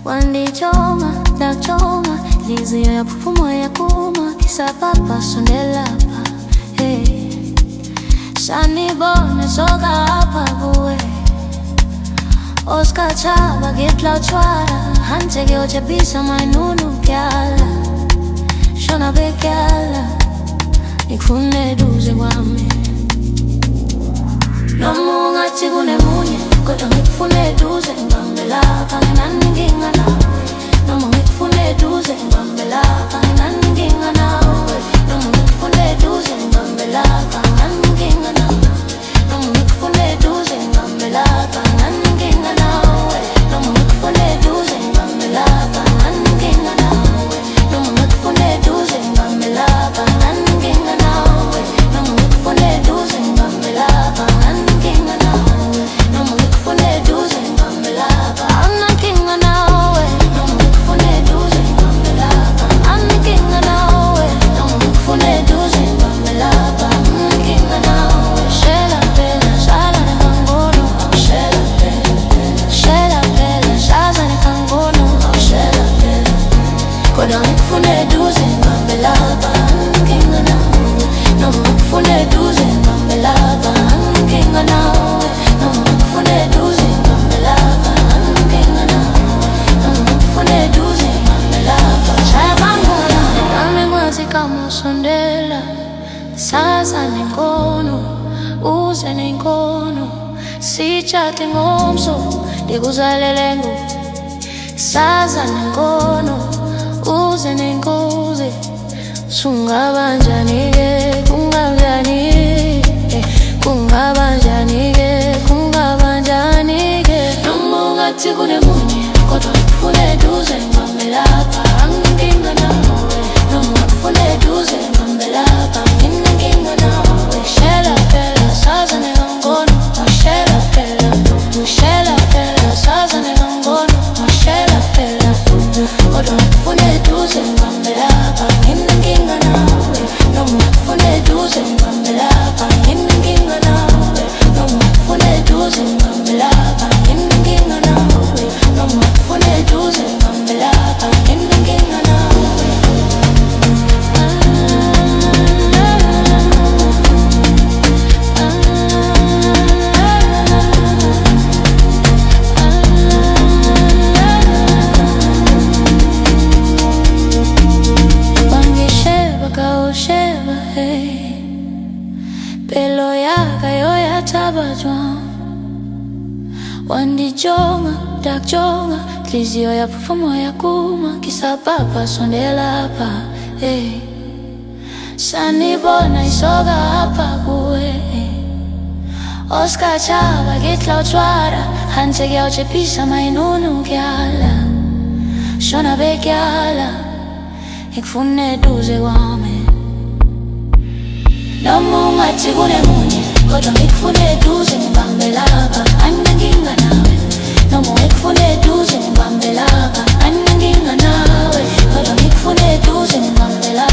Wandichoma, ndachoma, liziyo ya pufumo ya kuma, kisa papa sondela pa, hey. Sanibone soka hapa buwe, Oscar chaba gitla uchwara, hantege ochepisa mainunu kyala, shona bekyala, nikufune duze wame. Nomunga chigune munye, kodwa ngikufune duze ngambela, kangenani nginga nawe. Nomunga ngikufune duze ngambela, kangenani nginga nawe. Nomunga ngikufune duze ngambela, kangenani nginga nawe. Nomunga ngikufune duze ngambela, kangenani nginga nawe. Nomunga ngikufune duze ngambela, kangenani nginga nawe. Nomunga ngikufune duze ngambela, kangenani nginga nawe. Nomunga ngikufune duze ngambela, kangenani nginga nawe. Nomunga ngikufune duze ngambela, kangenani nginga nawe. Nomunga ngikufune duze ngambela, kangenani nginga nawe. Nomunga ngikufune duze ngambela, kangenani nginga nawe. Shela phela shala nekangono, shela phela, shela phela shaza nekangono, shela phela. Kodwa ngikufune duze ngambela, kangenani nginga nawe. Nomunga ngikufune duze ngambela, kangenani nginga nawe. Nomunga ngikufune duze ngambela, kangenani nginga nawe. Nomunga ngikufune duze ngambela, shaya kangono. Nami ngwazi kama usondela, sasa nenkono, uze nenkono. Sitshate ngomso, ndikuzalele ngo. Sasa nenkono, uze nenkoze. Sungabanjani-ke, kungabanjani-ke, kungabanjani-ke, kungabanjani-ke. Noma ungathi kunemunye, kodwa ngikufune duze ngambela, kangenani nginga nawe. Noma ngikufune duze ngambela, kangenani nginga nawe. Shela phela saza nekangono, shela phela, shela phela saza nekangono, shela phela. Kodwa ngikufune duze ngambela, kangenani nginga nawe. Noma ngikufune duze ngambela, kangenani nginga nawe. Noma ngikufune duze ngambela, kangenani nginga nawe. Noma ngikufune duze ngambela, kangenani nginga nawe. Wangisheba kawusheba, hey. Pelo yaka yo yatabajwa, wandichonga, ndachonga, liziyo ya pufumo ya kuma, kisa papa sondela pa, hey. Sanibona isoka hapa kuwe, Oscar chaba gitla uchwara, hantege ochepisa mainunu kyala, shona bekyala, nikufune duze wame. Noma ungathi kunemunye, kodwa ngikufune duze ngibambela, kangenani nginga nawe. Noma ngikufune duze ngibambela, kangenani nginga nawe. Kodwa ngikufune duze ngibambela,